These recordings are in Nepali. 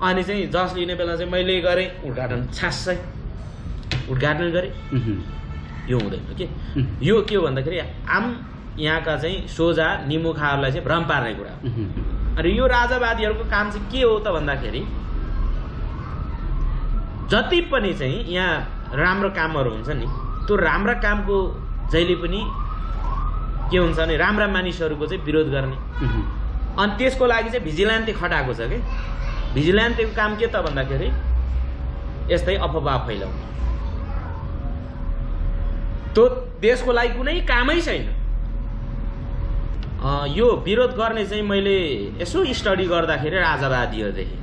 अनि चाहिँ जस लिने बेला चाहिँ मैले गरेँ उद्घाटन छास्सै उद्घाटन गरेँ यो हुँदैन के यो के हो भन्दाखेरि आम यहाँका चाहिँ सोझा निमुखाहरूलाई चाहिँ भ्रम पार्ने कुरा अनि यो राजावादीहरूको काम चाहिँ के हो त भन्दाखेरि जति पनि चाहिँ यहाँ राम्रो कामहरू हुन्छ नि त्यो राम्रा कामको जहिले पनि के हुन्छ भने राम्रा मानिसहरूको चाहिँ विरोध गर्ने अनि त्यसको लागि चाहिँ भिजिलान्ती खटाएको छ कि भिजिलान्तीको काम के त भन्दाखेरि यस्तै अफवाह फैलाउने त्यो देशको लागि कुनै कामै छैन यो विरोध गर्ने चाहिँ मैले यसो स्टडी गर्दाखेरि राजावादीहरू देखेँ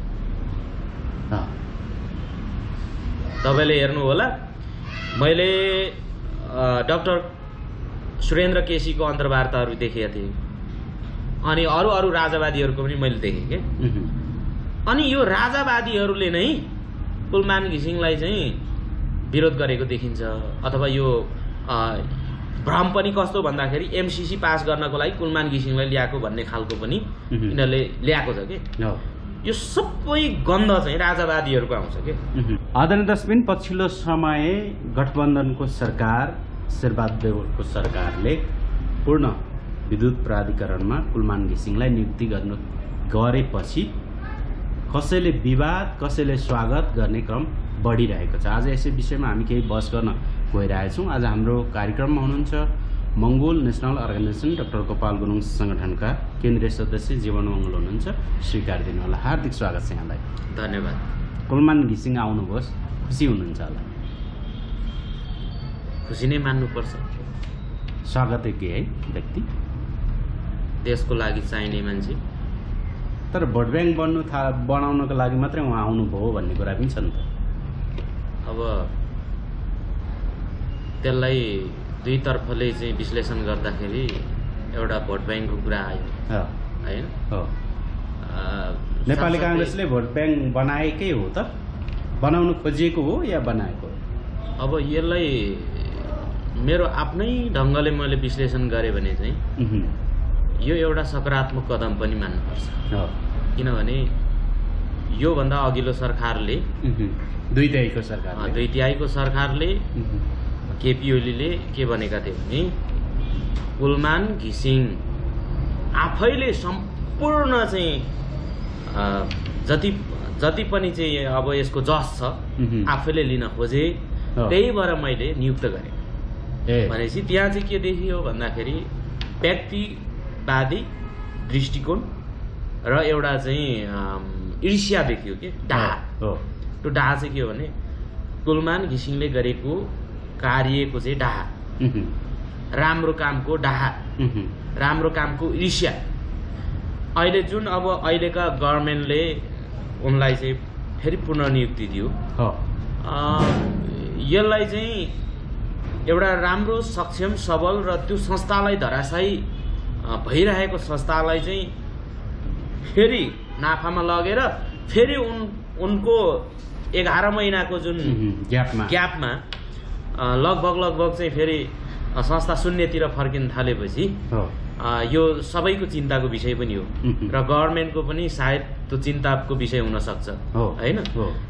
तपाईले हेर्नु होला मैले डाक्टर सुरेन्द्र केसीको अन्तर्वार्ताहरू देखेको थिएँ अनि अरू राजावादीहरूको पनि मैले देखेँ के अनि यो राजावादीहरूले नै कुलमान घिसिङलाई चाहिँ विरोध गरेको देखिन्छ अथवा यो भ्रम पनि कस्तो भन्दाखेरि एमसीसी पास गर्नको लागि कुलमान घिसिङलाई ल्याएको भन्ने खालको पनि यिनीहरूले ल्याएको छ कि यो सबै गन्ध चाहिँ राजावादीहरूको आउँछ के आदरणीय दर्शकबिन पछिल्लो समय गठबन्धनको सरकार शेरबहादुर देउवाको सरकारले पूर्ण विद्युत प्राधिकरणमा कुलमान घिसिङलाई नियुक्ति गरेपछि कसैले विवाद कसैले स्वागत गर्ने क्रम बढिरहेको छ आज यसै विषयमा हामी केही बहस गर्न गइरहेछौँ आज हाम्रो कार्यक्रममा हुनुहुन्छ Mongol National Organisation doctor Gopal Gurung संगठनका केन्द्रीय सदस्य जीवन मङ्गोल हुनुहुन्छ स्वीकार दिनु होला हार्दिक स्वागत छ यहाँलाई धन्यवाद कुलमान घिसिङ आउनुहोस् खुसी हुनुहुन्छ होला खुसी नै मान्नुपर्छ स्वागतयोग्य है व्यक्ति देशको लागि चाहिने मान्छे तर भोट ब्याङ्क बनाउनको लागि मात्रै उहाँ आउनुभयो भन्ने कुरा पनि छ नि त अब त्यसलाई दुई तर्फले चाहिँ विश्लेषण गर्दाखेरि एउटा भोट ब्याङ्कको कुरा आयो हैन नेपाली कांग्रेसले भोट ब्याङ्क बनाएकै हो त बनाउन खोजिएको हो या बनाएको अब यसलाई मेरो आफ्नै ढङ्गले मैले विश्लेषण गरेँ भने चाहिँ यो एउटा सकारात्मक कदम पनि मान्नुपर्छ किनभने यो भन्दा अघिल्लो सरकारले दुई तिहाईको सरकारले केपी ओलीले के भनेका थिए भने कुलमान घिसिङ आफैले सम्पूर्ण चाहिँ जति पनि चाहिँ अब यसको जस छ आफैले लिन खोजे त्यही भएर मैले नियुक्त गरेँ भनेपछि त्यहाँ चाहिँ के देखियो भन्दाखेरि व्यक्तिवादी दृष्टिकोण र एउटा चाहिँ ईर्ष्या देखियो कि डाहा त्यो डाहा चाहिँ के हो भने कुलमान घिसिङले गरेको कार्यको चाहिँ डाहा राम्रो कामको डाहा राम्रो कामको ईर्ष्या अहिले जुन अब अहिलेका गभर्मेन्टले उनलाई चाहिँ फेरि पुनर्नियुक्ति दियो यसलाई चाहिँ एउटा राम्रो सक्षम सबल र त्यो संस्थालाई धराशायी भइरहेको संस्थालाई चाहिँ फेरि नाफामा लगेर फेरि उनको 11 महिनाको जुन ग्यापमा लगभग चाहिँ फेरि संस्था शून्यतिर फर्किन थालेपछि यो सबैको चिन्ताको विषय पनि हो र गभर्मेन्टको पनि सायद त्यो चिन्ताको विषय हुन सक्छ हैन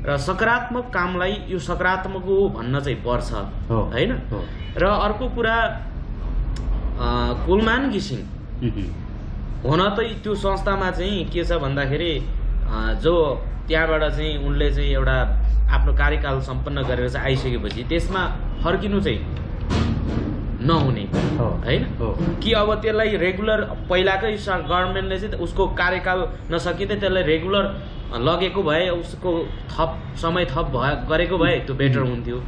र सकारात्मक कामलाई यो सकारात्मक हो भन्न चाहिँ पर्छ हैन र अर्को कुरा कुलमान घिसिङ हुन त त्यो संस्थामा चाहिँ के छ भन्दाखेरि जो त्यहाँबाट चाहिँ उनले चाहिँ एउटा आफ्नो कार्यकाल सम्पन्न गरेर चाहिँ आइसकेपछि त्यसमा फर्किनु चाहिँ नहुने हैन कि अब त्यसलाई रेगुलर पहिलाकै गभर्नमेन्टले चाहिँ उसको कार्यकाल नसकिँदै त्यसलाई रेगुलर लगेको भए उसको थप समय गरेको भए त्यो बेटर हुन्थ्यो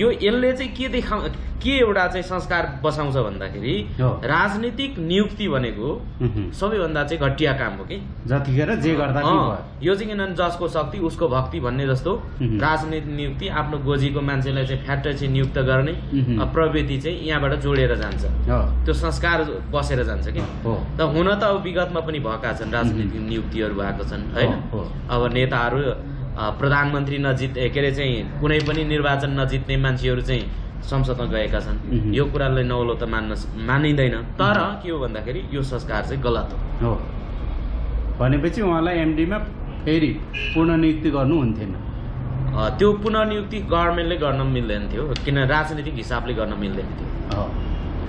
यो यसले चाहिँ के एउटा चाहिँ संस्कार बसाउँछ भन्दाखेरि राजनीतिक नियुक्ति भनेको सबैभन्दा चाहिँ घटिया काम हो कि जतिखेर जे गर्दा यो चाहिँ किनभने जसको शक्ति उसको भक्ति भन्ने जस्तो राजनीतिक नियुक्ति आफ्नो गोजीको मान्छेलाई चाहिँ फ्याट्टै चाहिँ नियुक्त गर्ने प्रवृत्ति चाहिँ यहाँबाट जोडेर जान्छ त्यो संस्कार बसेर जान्छ कि त हुन त अब विगतमा पनि भएका छन् राजनीतिक नियुक्तिहरू भएको छन् हैन अब नेताहरू प्रधानमन्त्री नजिते के अरे चाहिँ कुनै पनि निर्वाचन नजित्ने मान्छेहरू चाहिँ संसदमा गएका छन् यो कुरालाई नौलो त मानिँदैन तर के हो भन्दाखेरि यो संस्कार चाहिँ गलत हो भनेपछि उहाँलाई एमडीमा फेरि पुनर्नियुक्ति गर्नु हुन्थेन। त्यो पुनर्नियुक्ति गभर्मेन्टले गर्न मिल्दैन थियो, किन राजनीतिक हिसाबले गर्न मिल्दैन थियो।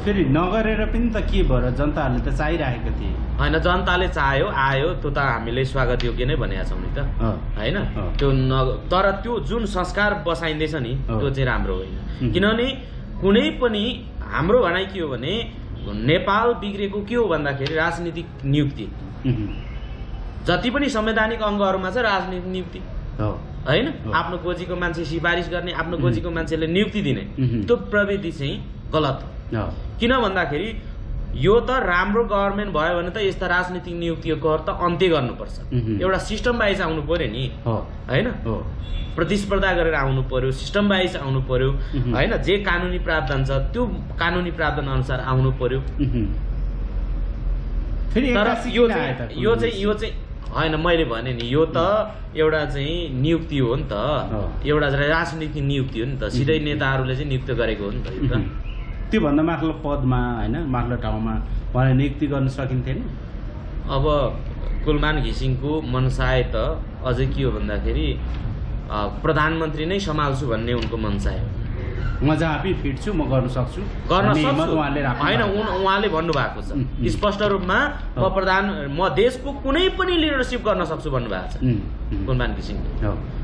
फेरि नगरेर पनि त के भयो, जनताहरूले त चाहिरहेको थिए होइन, जनताले चाह्यो आयो, त्यो त हामीले स्वागत योग्य नै भनेका छौँ नि त होइन। त्यो तर त्यो जुन संस्कार बसाइँदैछ नि त्यो चाहिँ राम्रो होइन। किनभने कुनै पनि हाम्रो भनाइ के हो भने नेपाल बिग्रेको के हो भन्दाखेरि राजनीतिक नियुक्ति, जति पनि संवैधानिक अङ्गहरूमा छ राजनीतिक नियुक्ति होइन। आफ्नो गोजीको मान्छे सिफारिस गर्ने, आफ्नो गोजीको मान्छेले नियुक्ति दिने, त्यो प्रविधि चाहिँ गलत हो। किन भन्दाखेरि यो त राम्रो गभर्मेन्ट भयो भने त यस्ता राजनीतिक नियुक्तिको त अन्त्य गर्नुपर्छ। एउटा सिस्टम वाइज आउनु पर्यो नि होइन, प्रतिस्पर्धा गरेर आउनु पर्यो, सिस्टम वाइज आउनु पर्यो होइन। जे कानुनी प्रावधान छ त्यो कानुनी प्रावधान अनुसार आउनु पर्यो। तर यो चाहिँ होइन, मैले भने नि यो त एउटा चाहिँ नियुक्ति हो नि त, एउटा राजनीतिक नियुक्ति हो नि त, सिधै नेताहरूले चाहिँ नियुक्त गरेको हो नि त। यो त त्योभन्दा माथिल्लो पदमा होइन, माथिल्लो ठाउँमा उहाँले नियुक्ति गर्न सकिन्थेन। अब कुलमान घिसिङको मनसाय त अझै के हो भन्दाखेरि प्रधानमन्त्री नै सम्हाल्छु भन्ने उनको मनसाय हो। म जहाँ पनि फिट छु, म गर्न सक्छु होइन, उहाँले भन्नुभएको छ स्पष्ट रूपमा, म देशको कुनै पनि लिडरसिप गर्न सक्छु भन्नुभएको छ कुलमान घिसिङले।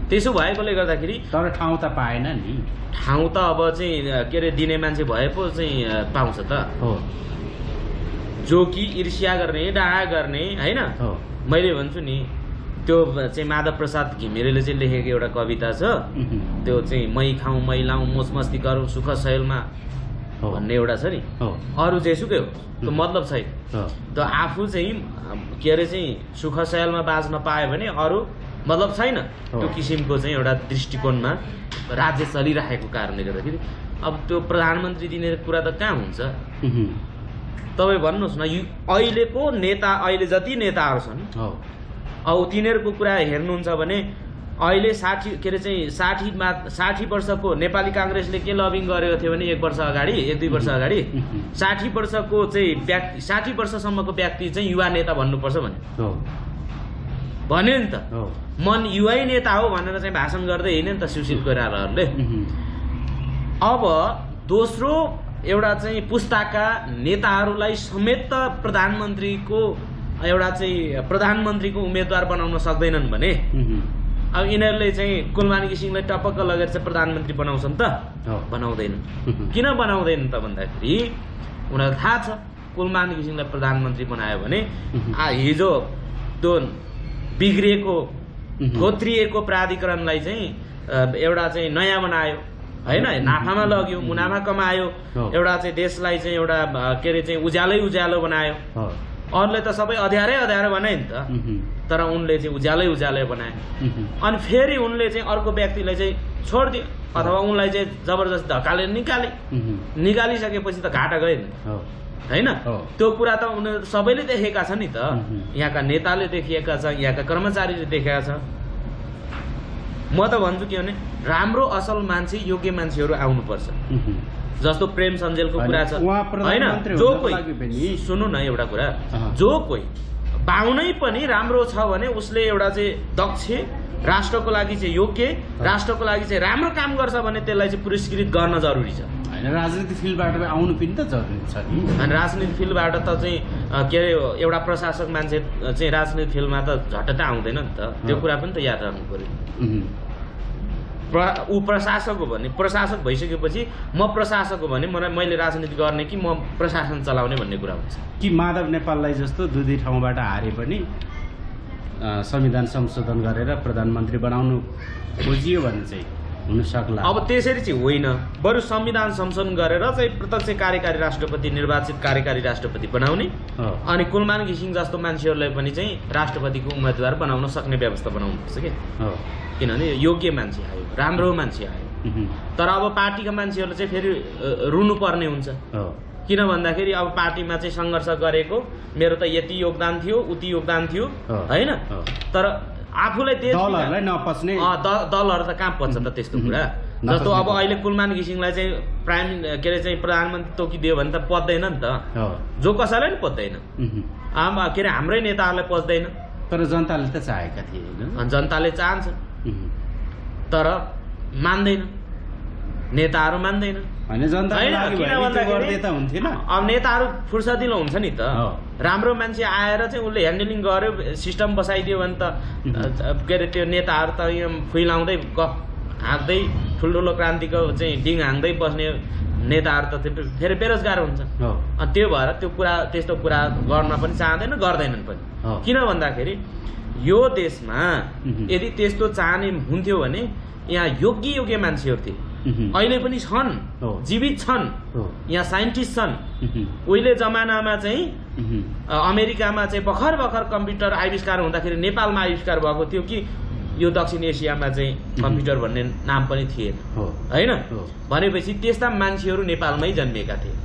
त्यसो भएकोले गर्दाखेरि तर ठाउँ त पाएन नि। ठाउँ त अब चाहिँ के अरे दिने मान्छे भए पो चाहिँ पाउँछ त, जो कि ईर्ष्या गर्ने, डाहा गर्ने होइन। मैले भन्छु नि त्यो चाहिँ माधव प्रसाद घिमिरेले चाहिँ लेखेको एउटा कविता छ, त्यो चाहिँ मै खाउँ मै लाउँ मोज मस्ती गरौँ सुख सयलमा भन्ने एउटा छ नि। अरू जेसुकै हो त्यो मतलब छैन। त आफू चाहिँ के अरे चाहिँ सुख सयलमा बाँच्न पायो भने अरू मतलब छैन। त्यो किसिमको चाहिँ एउटा दृष्टिकोणमा राज्य चलिरहेको कारणले गर्दाखेरि अब त्यो प्रधानमन्त्री दिने कुरा त कहाँ हुन्छ। तपाईँ भन्नुहोस् न, अहिलेको नेता, अहिले जति नेताहरू छन् अब तिनीहरूको कुरा हेर्नुहुन्छ भने अहिले 60 वर्षको नेपाली काङ्ग्रेसले के लबिङ गरेको थियो भने 1 वर्ष अगाडि, 1-2 वर्ष अगाडि 60 वर्षको चाहिँ व्यक्ति, 60 वर्षसम्मको व्यक्ति चाहिँ युवा नेता भन्नुपर्छ भन्यो नि त। मन युवा नेता हो भनेर चाहिँ भाषण गर्दै हिँड्यो नि त सुशील कोइरालाहरूले। अब दोस्रो एउटा चाहिँ पुस्ताका नेताहरूलाई समेत त प्रधानमन्त्रीको उम्मेदवार बनाउन सक्दैनन् भने अब यिनीहरूले चाहिँ कुलमान घिसिङलाई टपक्क लगेर चाहिँ प्रधानमन्त्री बनाउँछन् त? बनाउँदैन। किन बनाउँदैन त भन्दाखेरि उनीहरूलाई थाहा छ कुलमान घिसिङलाई प्रधानमन्त्री बनायो भने हिजो त्यो बिग्रिएको गोत्रिएको प्राधिकरणलाई चाहिँ एउटा चाहिँ नयाँ बनायो होइन, नाफामा लग्यो, मुनाफा कमायो, एउटा चाहिँ देशलाई चाहिँ एउटा के अरे चाहिँ उज्यालो बनायो। अरूले त सबै अँध्यारै बनाए नि त, तर उनले चाहिँ उज्यालै बनाए। अनि फेरि उनले चाहिँ अर्को व्यक्तिलाई चाहिँ छोडिदियो अथवा उनलाई चाहिँ जबरजस्ती धक्काले निकालिसकेपछि त घाटा गयो नि होइन। त्यो कुरा त उनीहरू सबैले देखेका छन् नि त, यहाँका नेताले देखिएका छ, यहाँका कर्मचारीले देखेका छ। म त भन्छु के भने राम्रो असल मान्छे, योग्य मान्छेहरू आउनुपर्छ। जस्तो प्रेम सञ्जेलको कुरा छ होइन, जो कोही सुन्नु न एउटा कुरा, जो कोही बाहुनै पनि राम्रो छ भने उसले एउटा चाहिँ दक्ष, राष्ट्रको लागि चाहिँ योग्य, राष्ट्रको लागि चाहिँ राम्रो काम गर्छ भने त्यसलाई चाहिँ पुरस्कृत गर्न जरुरी छ। राजनीतिक फिल्डबाट आउनु पनि त जरुरी छ नि। अनि राजनीतिक फिल्डबाट त चाहिँ के अरे एउटा प्रशासक मान्छे चाहिँ राजनीतिक फिल्डमा त झट्ट आउँदैन नि त, त्यो कुरा पनि त याद राख्नु पर्यो। ऊ प्रशासक हो भने, प्रशासक भइसकेपछि म प्रशासक हो भने मैले राजनीति गर्ने कि म प्रशासन चलाउने भन्ने कुरा हुन्छ कि माधव नेपाललाई जस्तो दुई ठाउँबाट हारे पनि संविधान संशोधन गरेर प्रधानमन्त्री बनाउनु खोजियो भने चाहिँ हुन सक्ला। अब त्यसरी चाहिँ होइन, बरु संविधान संशोधन गरेर चाहिँ प्रत्यक्ष कार्यकारी राष्ट्रपति, निर्वाचित कार्यकारी राष्ट्रपति बनाउने अनि कुलमान घिसिङ जस्तो मान्छेहरूलाई पनि चाहिँ राष्ट्रपतिको उम्मेदवार बनाउन सक्ने व्यवस्था बनाउनुपर्छ क्या। किनभने योग्य मान्छे आयो, राम्रो मान्छे आयो। तर अब पार्टीका मान्छेहरूले चाहिँ फेरि रुनु पर्ने हुन्छ। किन भन्दाखेरि अब पार्टीमा चाहिँ सङ्घर्ष गरेको मेरो त यति योगदान थियो, उति योगदान थियो होइन, तर आफूलाई दलहरुलाई नपस्ने दलहरु त कहाँ पस्छ त त्यस्तो कुरा। जस्तो अब अहिले कुलमान घिसिङलाई चाहिँ प्राइम के अरे चाहिँ प्रधानमन्त्री तोकिदियो भने त पस्दैन नि त, जो कसैलाई नि पस्दैन। के अरे हाम्रै नेताहरूलाई पस्दैन तर जनताले त चाहेका थिए हैन? जनताले चाहन्छ तर मान्दैन, नेताहरू मान्दैन हैन। जनताले लागि गर्दै त हुन्थेन। अब नेताहरू फुर्सदिलो हुन्छ नि त। राम्रो मान्छे आएर चाहिँ उसले ह्यान्डलिङ गर्यो, सिस्टम बसाइदियो भने त के अरे त्यो नेताहरू त यहाँ फुइलाउँदै हाँक्दै ठुल्ठुलो क्रान्तिको चाहिँ डिङ हाँक्दै बस्ने नेताहरू त फेरि बेरोजगार हुन्छ। अनि त्यो भएर त्यस्तो कुरा गर्न पनि चाहँदैन, गर्दैनन् पनि। किन भन्दाखेरि यो देशमा यदि त्यस्तो चाहने हुन्थ्यो भने यहाँ योग्य मान्छेहरू थिए, अहिले पनि छन्, जीवित छन्, यहाँ साइन्टिस्ट छन्। उहिले जमानामा चाहिँ अमेरिकामा चाहिँ भर्खर कम्प्युटर आविष्कार हुँदाखेरि नेपालमा आविष्कार भएको थियो कि यो दक्षिण एसियामा चाहिँ कम्प्युटर भन्ने नाम पनि थिएन हैन। भनेपछि त्यस्ता मान्छेहरू नेपालमै जन्मिएका थिए।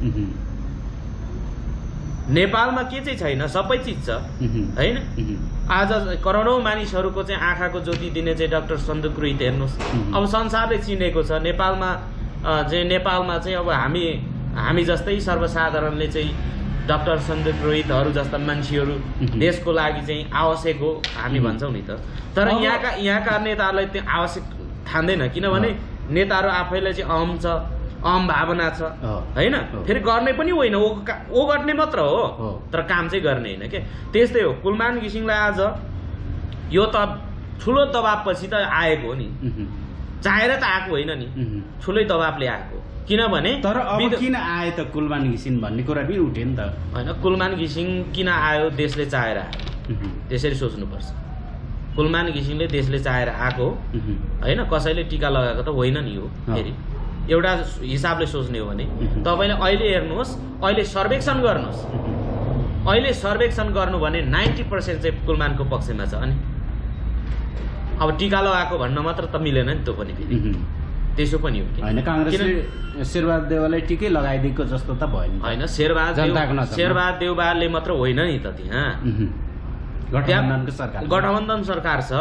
नेपालमा के चाहिँ छैन, सबै चिज छ हैन। आज करोडौं मानिसहरूको चाहिँ आँखाको ज्योति दिने चाहिँ डाक्टर सन्दुक रोहित हेर्नुहोस्, अब संसारले चिनेको छ। नेपालमा चाहिँ अब हामी जस्तै सर्वसाधारणले चाहिँ डाक्टर सन्दुक रोहितहरू जस्ता मान्छेहरू देशको लागि चाहिँ आवश्यक हो हामी भन्छौँ नि त। तर यहाँका नेताहरूलाई त्यो आवश्यक ठान्दैन, किनभने नेताहरू आफैलाई चाहिँ अहम भावना छ हैन। फेरि गर्ने पनि होइन, ओ गर्ने मात्र हो तर काम चाहिँ गर्ने होइन के। त्यस्तै हो कुलमान घिसिङलाई आज यो त ठुलो दबाबपछि त आएको हो नि, चाहेर त आएको होइन नि, ठुलै दबाबले आएको। किनभने तर अब किन आए त कुलमान घिसिङ भन्ने कुरा पनि उठ्यो नि त हैन। कुलमान घिसिङ किन आयो? देशले चाहेर आयो, त्यसरी सोच्नुपर्छ। कुलमान घिसिङले देशले चाहेर आएको हैन, कसैले टीका लगाएको त होइन नि हो। फेरि एउटा हिसाबले सोच्ने हो भने तपाईँले अहिले हेर्नुहोस्, अहिले सर्वेक्षण गर्नुहोस्, अहिले सर्वेक्षण गर्नु भने 90% चाहिँ कुलमानको पक्षमा छ। अनि अब टीका लगाएको भन्न मात्र त मिलेन नि, त्यो पनि फेरि त्यसो पनि हो हैन। कांग्रेसले शेरबहादुर देउवालाई टिकै लगाइदिएको जस्तो त भयो हैन। शेरबहादुर देउवाले मात्र होइन नि त, त्यहाँ गठबन्धन सरकार छ।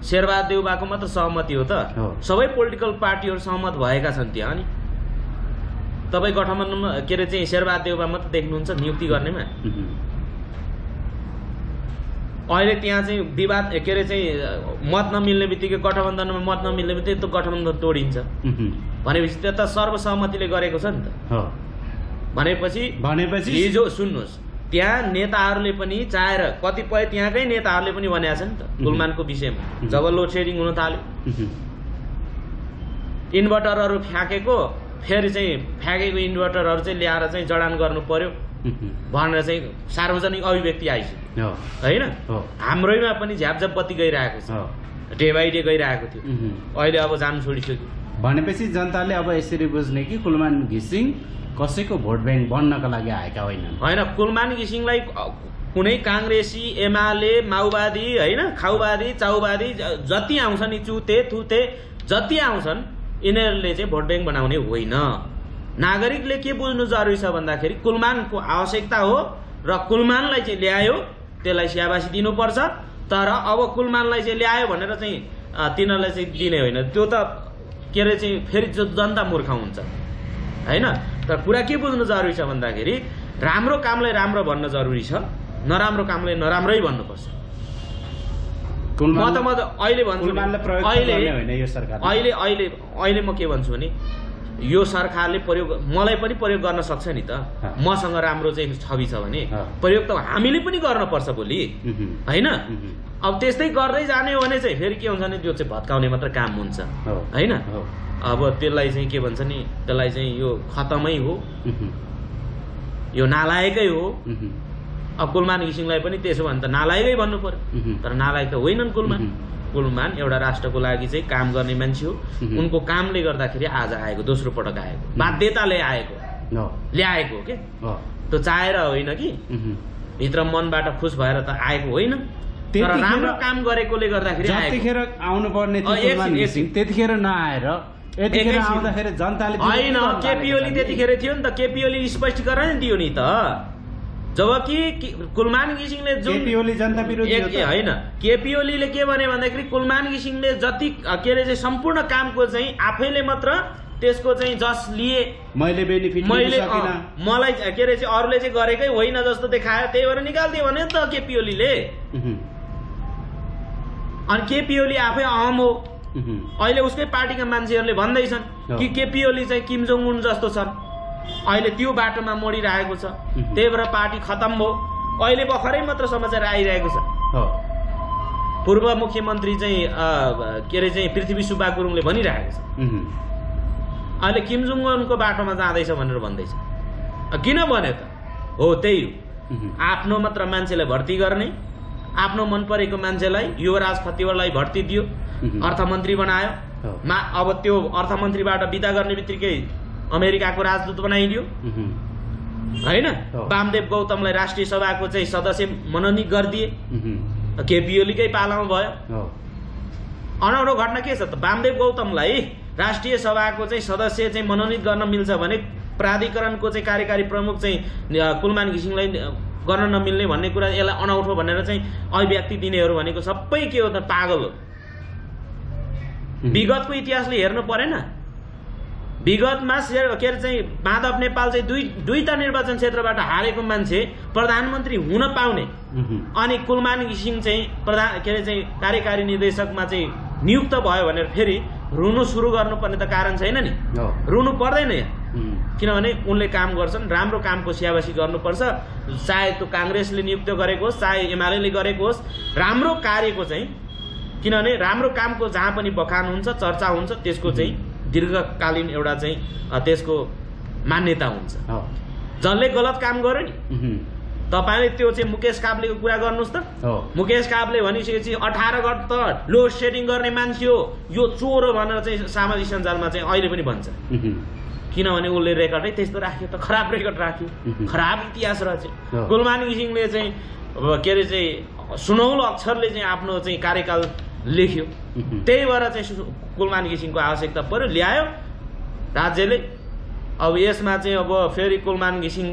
शेरबहादुर देउवाको मात्र सहमति हो त? सबै पोलिटिकल पार्टीहरू सहमत भएका छन् त्यहाँ। अनि तपाईँ गठबन्धनमा के अरे चाहिँ शेरबहादुर देउवा मात्र देख्नुहुन्छ नियुक्ति गर्नेमा? अहिले त्यहाँ चाहिँ विवाद के अरे चाहिँ मत नमिल्ने बित्तिकै, गठबन्धनमा मत नमिल्ने बित्तिकै त्यो गठबन्धन तोडिन्छ भनेपछि त्यो त सर्वसहमतिले गरेको छ नि त। भनेपछि हिजो सुन्नुहोस्, त्यहाँ नेताहरूले पनि चाहेर, कतिपय त्यहाँकै नेताहरूले पनि भनेका छन् नि त कुलमानको विषयमा। जब लोड सेडिङ हुन थाल्यो, इन्भर्टरहरू फ्याँकेको, फेरि चाहिँ फ्याँकेको इन्भर्टरहरू चाहिँ ल्याएर चाहिँ जडान गर्नु पर्यो भनेर चाहिँ सार्वजनिक अभिव्यक्ति आइसक्यो हैन। हाम्रैमा पनि झ्यापझ्याप बत्ती गइरहेको छ, डे बाई डे गइरहेको थियो, अहिले अब जानु छोडिसक्यो। भनेपछि जनताले अब यसरी बुझ्ने कि कुलमान घिसिङ कसैको भोट ब्याङ्क बन्नका लागि आएका होइन। कुलमान घिसिङलाई कुनै काङ्ग्रेसी, एमाले, माओवादी हैन, खाउवादी, चाउवादी जति आउँछ नि, चुते थुते जति आउँछन्, यिनीहरूले चाहिँ भोट ब्याङ्क बनाउने होइन। नागरिकले के बुझ्नु जरुरी छ भन्दाखेरि कुलमानको आवश्यकता हो र कुलमानलाई चाहिँ ल्यायो, त्यसलाई स्याबासी दिनुपर्छ। तर अब कुलमानलाई चाहिँ ल्यायो भनेर चाहिँ तिनीहरूलाई चाहिँ दिने होइन, त्यो त के अरे चाहिँ फेरि जनता मूर्ख हुन्छ हैन। तर कुरा के बुझ्नु जरुरी छ भन्दाखेरि राम्रो कामलाई राम्रो भन्न जरुरी छ, नराम्रो कामलाई नराम्रै भन्नुपर्छ। म अहिले भन्छु, अहिले म के भन्छु भने यो सरकारले मलाई पनि प्रयोग गर्न सक्छ नि त। मसँग राम्रो चाहिँ छवि छ भने प्रयोग त हामीले पनि गर्न पर्छ भोलि हैन। अब त्यस्तै गर्दै जाने हो भने चाहिँ फेरि के हुन्छ भने त्यो चाहिँ भत्काउने मात्र काम हुन्छ हैन। अब त्यसलाई चाहिँ के भन्छ नि, त्यसलाई चाहिँ यो खतमै हो, यो नालायकै हो। अब कुलमान घिसिङलाई पनि त्यसो भने त नालायकै भन्नु पर्यो, तर नालायक त होइनन् कुलमान। कुलमान एउटा राष्ट्रको लागि चाहिँ काम गर्ने मान्छे हो। उनको कामले गर्दाखेरि आज आएको, दोस्रो पटक आएको, बाध्यताले आएको, ल्याएको के, त्यो चाहेर होइन कि भित्र मनबाट खुस भएर त आएको होइन, तर राम्रो काम गरेकोले गर्दाखेरि जतिखेर आउनु पर्ने त्यतिखेर नआएर यतिखेर आउँदाखेरि जनताले होइन। केपी ओली त्यतिखेर थियो नि त, केपी ओली स्पष्टीकरण दियो नि त। जबकि कुलमान घिसिङले केपी ओली जनता विरोधी होइन, केपी ओलीले के भने भन्दाखेरि कुलमान घिसिङले जति के अरे चाहिँ सम्पूर्ण कामको चाहिँ आफैले मात्र त्यसको चाहिँ जस लिए, मैले बेनिफिट मलाई के अरे चाहिँ अरूले चाहिँ गरेकै होइन जस्तो देखायो, त्यही भएर निकाल्दियो भने त केपी ओलीले अनि केपी ओली आफै अहम हो। अहिले उसकै पार्टीका मान्छेहरूले भन्दैछन् कि केपी ओली चाहिँ किम जोङ उन जस्तो छन्, अहिले त्यो बाटोमा मोडिरहेको छ, त्यही भएर पार्टी खतम भयो। अहिले भर्खरै मात्र समाचार आइरहेको छ पूर्व मुख्यमन्त्री चाहिँ के अरे चाहिँ पृथ्वी सुब्बा गुरुङले भनिरहेको छ अहिले किम जोङ उनको बाटोमा जाँदैछ भनेर भन्दैछ। किन भन्यो त? हो त्यही हो, आफ्नो मात्र मान्छेलाई भर्ती गर्ने, आफ्नो मन परेको मान्छेलाई युवराज खतिवडलाई भर्ती दियो, अर्थमन्त्री बनायो। अब त्यो अर्थमन्त्रीबाट बिदा गर्ने बित्तिकै अमेरिकाको राजदूत बनाइदियो होइन। वामदेव गौतमलाई राष्ट्रिय सभाको चाहिँ सदस्य मनोनित गरिदिए, केपी ओलीकै पालामा भयो। अनौठो घटना के छ त? वामदेव गौतमलाई राष्ट्रिय सभाको चाहिँ सदस्य चाहिँ मनोनित गर्न मिल्छ भने प्राधिकरणको चाहिँ कार्यकारी प्रमुख चाहिँ कुलमान घिसिङलाई गर्न नमिल्ने भन्ने कुरा, यसलाई अनौठो भनेर चाहिँ अभिव्यक्ति दिनेहरू भनेको सबै के हो त? पागल हो। विगतको इतिहासले हेर्नु परेन? विगतमा के अरे चाहिँ माधव नेपाल चाहिँ दुईटा निर्वाचन क्षेत्रबाट हारेको मान्छे प्रधानमन्त्री हुन पाउने, अनि कुलमान घिसिङ चाहिँ के अरे चाहिँ कार्यकारी निर्देशकमा चाहिँ नियुक्त भयो भनेर फेरि रुनु सुरु गर्नुपर्ने त कारण छैन नि? रुनु पर्दैन यहाँ, किनभने उनले काम गर्छन्, राम्रो कामको स्याबासी गर्नुपर्छ। चाहे त्यो काङ्ग्रेसले नियुक्त गरेको होस्, चाहे एमाले गरेको होस्, राम्रो कार्यको चाहिँ, किनभने राम्रो कामको जहाँ पनि बखान हुन्छ, चर्चा हुन्छ, त्यसको चाहिँ दीर्घकालीन एउटा चाहिँ त्यसको मान्यता हुन्छ। जसले गलत काम गर्यो नि, तपाईँले त्यो चाहिँ मुकेश काब्लेको कुरा गर्नुहोस् त। मुकेश काब्ले भनिसकेपछि 18 गते त लोड सेडिङ गर्ने मान्छे हो, यो चोर हो भनेर चाहिँ सामाजिक सञ्जालमा चाहिँ अहिले पनि भन्छ। किनभने उसले रेकर्डै त्यस्तो राख्यो त, खराब रेकर्ड राख्यो, खराब इतिहास रहेछ। कुलमान घिसिङले चाहिँ के अरे चाहिँ सुनौलो अक्षरले चाहिँ आफ्नो चाहिँ कार्यकाल लेख्यो, त्यही भएर चाहिँ कुलमान घिसिङको आवश्यकता पर्यो, ल्यायो राज्यले। अब यसमा चाहिँ अब फेरि कुलमान घिसिङ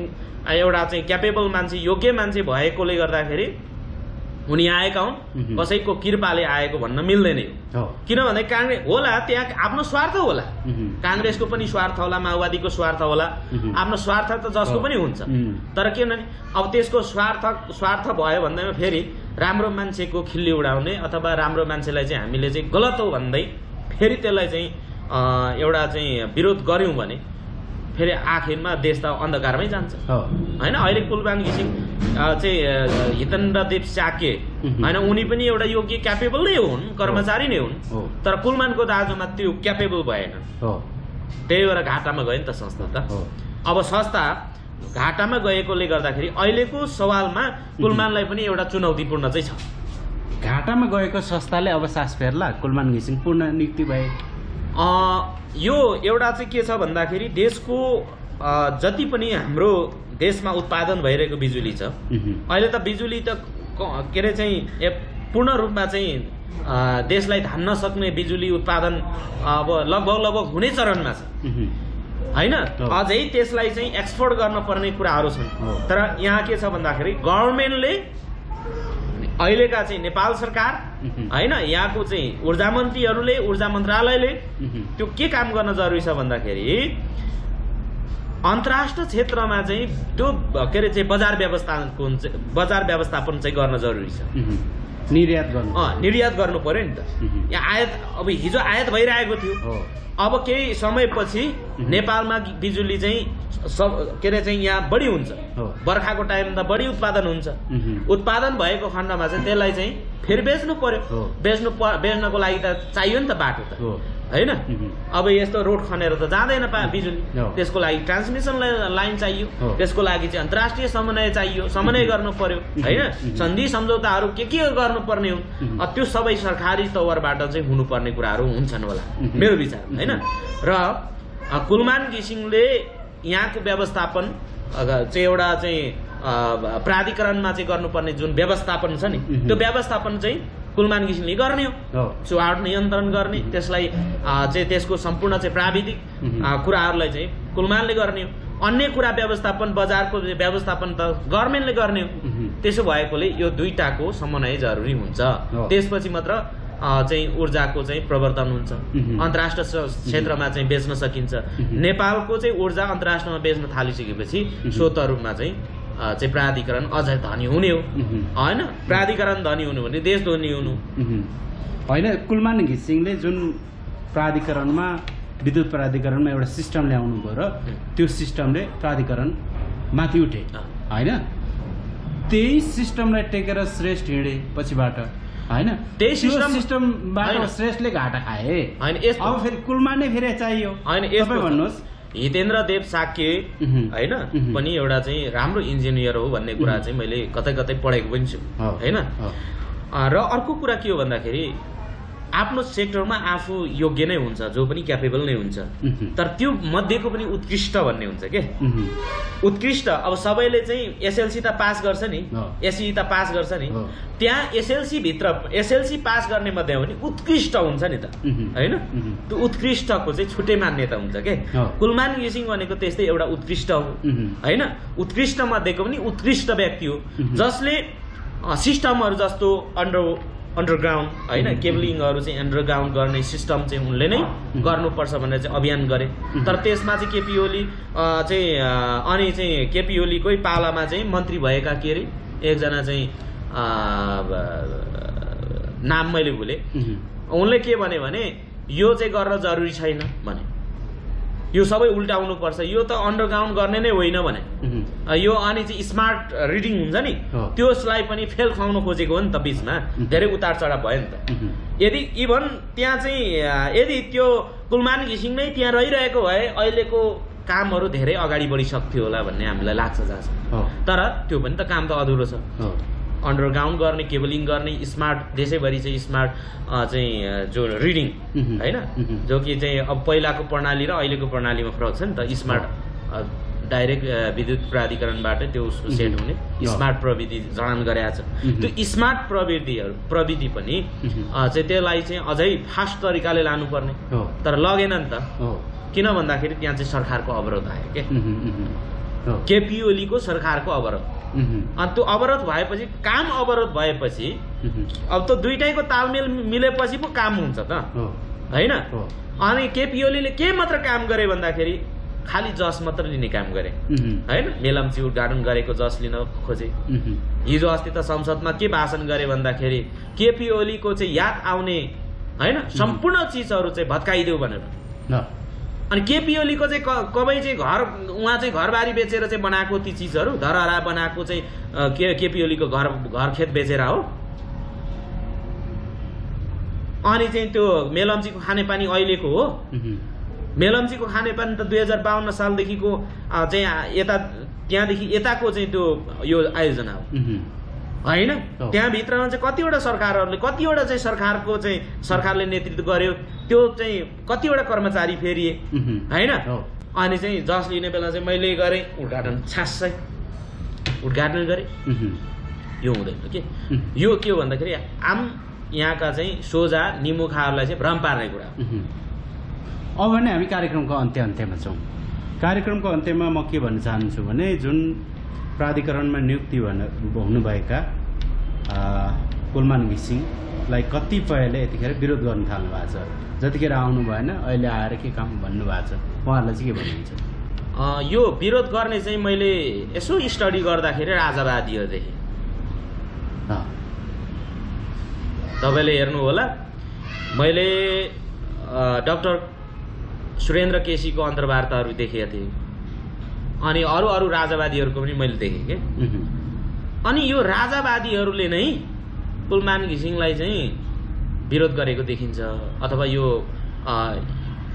एउटा चाहिँ क्यापेबल मान्छे, योग्य मान्छे भएकोले गर्दाखेरि उनी आएका हुन्, कसैको कृपाले आएको भन्न मिल्दैन। किनभने काङ्ग्रेस होला त्यहाँ आफ्नो स्वार्थ होला, काङ्ग्रेसको पनि स्वार्थ होला, माओवादीको स्वार्थ होला, आफ्नो स्वार्थ त जसको पनि हुन्छ। तर के भने अब त्यसको स्वार्थ भयो भन्दैमा फेरि राम्रो मान्छेको खिल्ली उडाउने अथवा राम्रो मान्छेलाई चाहिँ हामीले चाहिँ गलत हो भन्दै फेरि त्यसलाई चाहिँ एउटा चाहिँ विरोध गर्यौँ भने फेरि आखिरमा देश त अन्धकारमै जान्छ होइन। अहिले कुलमान घिसिङ चाहिँ हितेन्द्रदेव साके होइन, उनी पनि एउटा योग्य क्यापेबल नै हुन्, कर्मचारी नै हुन्, तर कुलमानको दाजुमा त्यो क्यापेबल भएन, त्यही भएर घाटामा गयो नि त संस्था त। अब संस्था घाटामा गएकोले गर्दाखेरि अहिलेको सवालमा कुलमानलाई पनि एउटा चुनौतीपूर्ण चाहिँ छ। घाटामा गएको संस्थाले अब सास फेर्ला, कुलमान घिसिङ पूर्ण नियुक्ति भए। यो एउटा चाहिँ के छ भन्दाखेरि देशको जति पनि हाम्रो देशमा उत्पादन भइरहेको बिजुली छ, अहिले त बिजुली त के अरे चाहिँ पूर्ण रूपमा चाहिँ देशलाई धान्न सक्ने बिजुली उत्पादन अब लगभग हुने चरणमा छ होइन। अझै त्यसलाई चाहिँ एक्सपोर्ट गर्नुपर्ने कुराहरू छन्। तर यहाँ के छ भन्दाखेरि गभर्मेन्टले अहिलेका चाहिँ नेपाल सरकार होइन, यहाँको चाहिँ ऊर्जा मन्त्रीहरूले, ऊर्जा मन्त्रालयले त्यो के काम गर्न जरुरी छ भन्दाखेरि अन्तर्राष्ट्रिय क्षेत्रमा चाहिँ त्यो के अरे चाहिँ बजार व्यवस्थापन चाहिँ गर्न जरुरी छ। निर्यात गर्नु पर्यो नि त। यहाँ आयात, अब हिजो आयात भइरहेको थियो, अब केही समयपछि नेपालमा बिजुली चाहिँ के अरे चाहिँ यहाँ बढी हुन्छ, बर्खाको टाइममा बढी उत्पादन हुन्छ। उत्पादन भएको खण्डमा चाहिँ त्यसलाई चाहिँ फेरि बेच्नु पर्यो, बेच्नको लागि त चाहियो नि त बाटो त होइन। अब यस्तो रोड खनेर त जाँदैन बिजुली, त्यसको लागि ट्रान्समिसन लाइन चाहियो, त्यसको लागि चाहिँ अन्तर्राष्ट्रिय समन्वय चाहियो, समन्वय गर्नु पर्यो होइन। सन्धि सम्झौताहरू के गर्नुपर्ने हुन्, त्यो सबै सरकारी तवरबाट चाहिँ हुनुपर्ने कुराहरू हुन्छन् होला मेरो विचार होइन। र कुलमान घिसिङले यहाँको व्यवस्थापन चाहिँ एउटा चाहिँ प्राधिकरणमा चाहिँ गर्नुपर्ने जुन व्यवस्थापन छ नि, त्यो व्यवस्थापन चाहिँ कुलमान घिसिङले गर्ने हो, चुहावट नियन्त्रण गर्ने, त्यसलाई चाहिँ त्यसको सम्पूर्ण चाहिँ प्राविधिक कुराहरूलाई चाहिँ कुलमानले गर्ने हो। अन्य कुरा व्यवस्थापन, बजारको व्यवस्थापन त गभर्मेन्टले गर्ने हो। त्यसो भएकोले यो दुईटाको समन्वय जरुरी हुन्छ, त्यसपछि मात्र चाहिँ ऊर्जाको चाहिँ प्रवर्धन हुन्छ, अन्तर्राष्ट्रिय क्षेत्रमा चाहिँ बेच्न सकिन्छ। नेपालको चाहिँ ऊर्जा अन्तर्राष्ट्रियमा बेच्न थालिसकेपछि स्वतः रूपमा चाहिँ चाहिँ प्राधिकरण अझ धनी हुने हो होइन। प्राधिकरण धनी हुनु भने देश धनी हुनु होइन। कुलमान घिसिङले जुन प्राधिकरणमा विद्युत प्राधिकरणमा एउटा सिस्टम ल्याउनु भयो र त्यो सिस्टमले प्राधिकरण माथि उठे होइन। त्यही सिस्टमलाई टेकेर श्रेष्ठ हिँडे पछिबाट होइन। त्यही सिस्टमबाट श्रेष्ठले घाटा खाए होइन। अब फेरि कुलमानै फेरि चाहियो होइन। तपाईँ भन्नुहोस् हितेन्द्र देव साक्य होइन पनि एउटा चाहिँ राम्रो इन्जिनियर हो भन्ने कुरा चाहिँ मैले कतै कतै पढेको पनि छु होइन। र अर्को कुरा के हो भन्दाखेरि आफ्नो सेक्टरमा आफू योग्य नै हुन्छ, जो पनि क्यापेबल नै हुन्छ, तर त्यो मध्येको पनि उत्कृष्ट भन्ने हुन्छ के। उत्कृष्ट अब सबैले चाहिँ एसएलसी त पास गर्छ नि, एसई त पास गर्छ नि, त्यहाँ एसएलसी भित्र एसएलसी पास गर्ने मध्ये पनि उत्कृष्ट हुन्छ नि त होइन। त्यो उत्कृष्टको चाहिँ छुट्टै मान्यता हुन्छ के। कुलमान घिसिङ भनेको त्यस्तै एउटा उत्कृष्ट हो होइन। उत्कृष्ट मध्येको पनि उत्कृष्ट व्यक्ति हो जसले सिस्टमहरू जस्तो अन्डरग्राउन्ड होइन केबलिङहरू चाहिँ अन्डरग्राउन्ड गर्ने सिस्टम चाहिँ उनले नै गर्नुपर्छ भनेर चाहिँ अभियान गरे। तर त्यसमा चाहिँ केपी ओली चाहिँ अनि चाहिँ केपी ओलीकै पालामा चाहिँ मन्त्री भएका के अरे एकजना चाहिँ नाम मैले भुलेँ, उनले के भने यो चाहिँ गर्न जरुरी छैन भने, यो सबै उल्टाउनु पर्छ, यो त अन्डरग्राउन्ड गर्ने नै होइन भने। यो अनि चाहिँ स्मार्ट रिडिङ हुन्छ नि त्यसलाई पनि फेल खुवाउनु खोजेको हो नि त। बिचमा धेरै उतार चढाव भयो नि त। यदि इभन त्यहाँ चाहिँ यदि त्यो कुलमान घिसिङ नै त्यहाँ रहिरहेको भए अहिलेको कामहरू धेरै अगाडि बढिसक्थ्यो होला भन्ने हामीलाई लाग्छ जहाँ। तर त्यो पनि त काम त अधुरो छ। अन्डरग्राउन्ड गर्ने केबलिङ गर्ने स्मार्ट देशैभरि चाहिँ स्मार्ट चाहिँ जो रिडिङ होइन, जो कि चाहिँ अब पहिलाको प्रणाली र अहिलेको प्रणालीमा फरक छ नि त। स्मार्ट डाइरेक्ट विद्युत प्राधिकरणबाट त्यो उसको सेट हुने स्मार्ट प्रविधि जडान गरेका छ। त्यो स्मार्ट प्रविधि पनि चाहिँ त्यसलाई चाहिँ अझै फास्ट तरिकाले लानुपर्ने, तर लगेन नि त। किन भन्दाखेरि त्यहाँ चाहिँ सरकारको अवरोध आयो के, केपी ओलीको सरकारको अवरोध। अनि त्यो अवरोध भएपछि काम अवरोध भएपछि अब त दुईटैको तालमेल मिलेपछि पो काम हुन्छ त होइन। अनि केपी ओलीले के मात्र काम गरे भन्दाखेरि खालि जस मात्र लिने काम गरे होइन। मेलम्ची उद्घाटन गरेको जस लिन खोजे। हिजो अस्ति त संसदमा के भाषण गरे भन्दाखेरि केपी ओलीको चाहिँ याद आउने होइन सम्पूर्ण चिजहरू चाहिँ भत्काइदेऊ भनेर। अनि केपी ओलीको चाहिँ कबै चाहिँ उहाँ चाहिँ घरबारी बेचेर चाहिँ बनाएको ती चिजहरू धरहरा बनाएको चाहिँ केपी ओलीको घर खेत बेचेर हो। अनि चाहिँ त्यो मेलम्चीको खानेपानी अहिलेको हो। मेलम्चीको खानेपानी त 2052 सालदेखिको चाहिँ त्यहाँदेखि यताको चाहिँ त्यो यो आयोजना हो होइन। त्यहाँभित्रमा चाहिँ कतिवटा सरकारहरूले कतिवटा चाहिँ सरकारले नेतृत्व गर्यो, त्यो चाहिँ कतिवटा कर्मचारी फेरिए होइन। अनि चाहिँ जस लिने बेला चाहिँ मैले गरेँ उद्घाटन छास्सै उद्घाटन गरेँ। यो हुँदैन के। यो के हो भन्दाखेरि आम यहाँका चाहिँ सोझा निमुखाहरूलाई चाहिँ भ्रम पार्ने कुरा। अब भने हामी कार्यक्रमको अन्त्यमा छौँ। कार्यक्रमको अन्त्यमा म के भन्न चाहन्छु भने जुन प्राधिकरणमा नियुक्ति हुनुभएका कुलमान घिसिङलाई कतिपयले यतिखेर विरोध गर्न थाल्नु भएको छ। जतिखेर आउनु भएन अहिले आएर के काम भन्नुभएको छ, उहाँहरूलाई चाहिँ के भन्नुहुन्छ? यो विरोध गर्ने चाहिँ मैले यसो स्टडी गर्दाखेरि राजावादीहरू देखेँ। तपाईँले हेर्नु होला मैले डाक्टर सुरेन्द्र केसीको अन्तर्वार्ताहरू देखेका थिएँ, अनि अरू राजावादीहरूको पनि मैले देखेँ के। अनि यो राजावादीहरूले नै कुलमान घिसिङलाई चाहिँ विरोध गरेको देखिन्छ। अथवा यो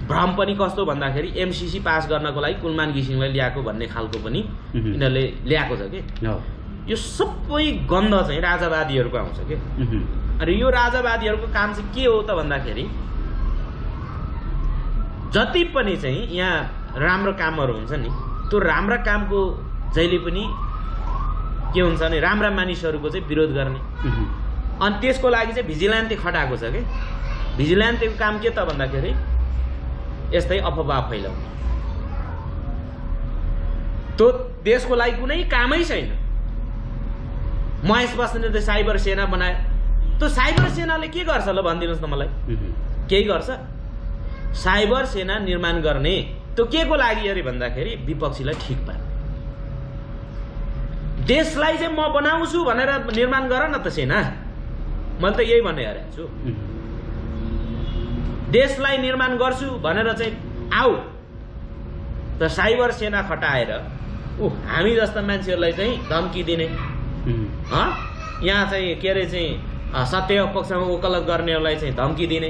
भ्रम पनि कस्तो भन्दाखेरि एमसीसी पास गर्नको लागि कुलमान घिसिङलाई ल्याएको भन्ने खालको पनि यिनीहरूले ल्याएको छ कि। यो सबै गन्ध चाहिँ राजावादीहरूको आउँछ कि। अनि यो राजावादीहरूको काम चाहिँ के हो त भन्दाखेरि जति पनि चाहिँ यहाँ राम्रो कामहरू हुन्छ नि त्यो राम्रा कामको जहिले पनि के हुन्छ भने राम्रा मानिसहरूको चाहिँ विरोध गर्ने। अनि त्यसको लागि चाहिँ भिजिलेन्टे खटाएको छ कि। भिजिलेन्टेको काम के त भन्दाखेरि यस्तै अफवाह फैलाउने। त्यो देशको लागि कुनै कामै छैन। महेश बस्नेतले साइबर सेना बनायो। त्यो साइबर सेनाले के गर्छ ल भनिदिनुहोस् न मलाई? केही गर्छ? साइबर सेना निर्माण गर्ने त्यो के को लागि अरे भन्दाखेरि विपक्षीलाई ठिक पार्ने। देशलाई चाहिँ म बनाउँछु भनेर निर्माण गर न त सेना। मैले त यही भन्ने हेरेको छु। देशलाई निर्माण गर्छु भनेर चाहिँ आऊ त साइबर सेना खटाएर हामी जस्ता मान्छेहरूलाई चाहिँ धम्की दिने, यहाँ चाहिँ के अरे चाहिँ सत्य पक्षमा वकालत गर्नेहरूलाई चाहिँ धम्की दिने,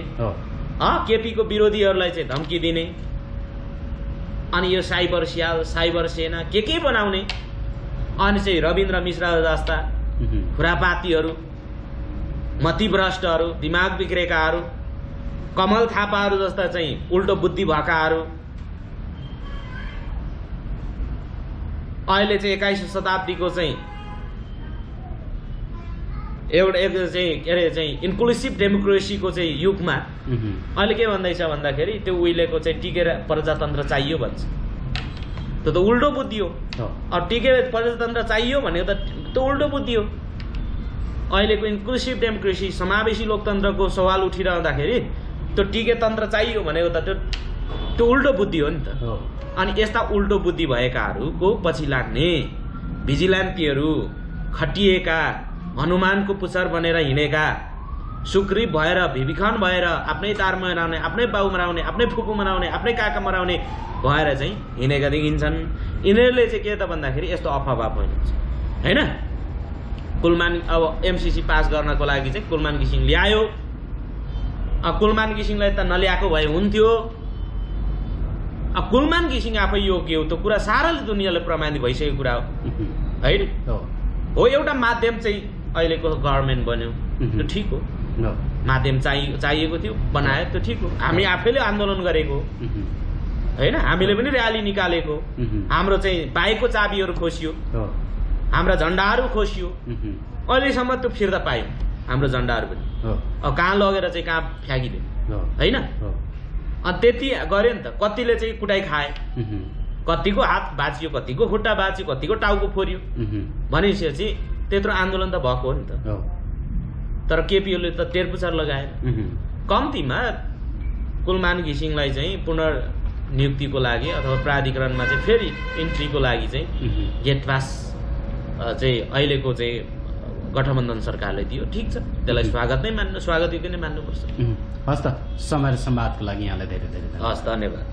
केपीको विरोधीहरूलाई चाहिँ धम्की दिने, अनि यो साइबर स्याल साइबर सेना के बनाउने, अनि चाहिँ रविन्द्र मिश्रा जस्ता खुरापातीहरू, मतिभ्रष्टहरू, दिमाग बिग्रेकाहरू, कमल थापाहरू जस्ता चाहिँ उल्टो बुद्धि भएकाहरू अहिले चाहिँ 21औं शताब्दीको चाहिँ एउटा चाहिँ के अरे चाहिँ इन्क्लुसिभ डेमोक्रेसीको चाहिँ युगमा अहिले के भन्दैछ भन्दाखेरि त्यो उहिलेको चाहिँ टिकेर प्रजातन्त्र चाहियो भन्छ। त्यो त उल्टो बुद्धि हो। अब टिकेर प्रजातन्त्र चाहियो भनेको त उल्टो बुद्धि हो। अहिलेको इन्क्लुसिभ डेमोक्रेसी समावेशी लोकतन्त्रको सवाल उठिरहँदाखेरि त्यो टिके तन्त्र चाहियो भनेको त त्यो उल्टो बुद्धि हो नि त। अनि यस्ता उल्टो बुद्धि भएकाहरूको पछि लाग्ने भिजिलान्टीहरू, खटिएका, हनुमानको पुच्छर बनेर हिँडेका, सुग्रीव भएर भिभिखन भएर आफ्नै तार मराउने, आफ्नै बाउ मराउने, आफ्नै फुपू मराउने, आफ्नै काका मराउने भएर चाहिँ हिँडेका देखिन्छन्। यिनीहरूले चाहिँ के त भन्दाखेरि यस्तो अफवाह फैलाउँछ हैन। कुलमान अब एमसीसी पास गर्नको लागि चाहिँ कुलमान घिसिङ ल्यायो। अब कुलमान घिसिङलाई त नल्याएको भए हुन्थ्यो। अब कुलमान घिसिङ आफै योग्य हो, त्यो कुरा सारा दुनियाँले प्रमाणित भइसकेको कुरा हो हैन। हो एउटा माध्यम चाहिँ अहिलेको गभर्मेन्ट बन्यो, त्यो ठिक हो। माध्यम चाहिएको थियो, बनायो, त्यो ठिक हो। हामी आफैले आन्दोलन गरेको हैन, हामीले पनि र्याली निकालेको, हाम्रो चाहिँ बाइकको चाबीहरू खोसियो, हाम्रा झन्डाहरू खोसियो। अहिलेसम्म त्यो फिर्ता पायो हाम्रो झन्डाहरू पनि। अब कहाँ लगेर चाहिँ कहाँ फ्याँकिदियो हैन। अनि त्यति गर्यो नि त। कतिले चाहिँ कुटाइ खाए, कतिको हात भाँचियो, कतिको खुट्टा भाँचियो, कतिको टाउको फोरियो। भनेपछि त्यत्रो आन्दोलन त भएको हो नि त। तर केपीओले त तेरपुचार लगाएर कम्तीमा कुलमान घिसिङलाई चाहिँ पुनर्नियुक्तिको लागि अथवा प्राधिकरणमा चाहिँ फेरि इन्ट्रीको लागि चाहिँ गेट पास चाहिँ अहिलेको चाहिँ गठबन्धन सरकारले दियो। ठिक छ, त्यसलाई स्वागत योग्य नै मान्नुपर्छ। हस् त, समय र संवादको लागि यहाँलाई धेरै धेरै हस्, धन्यवाद।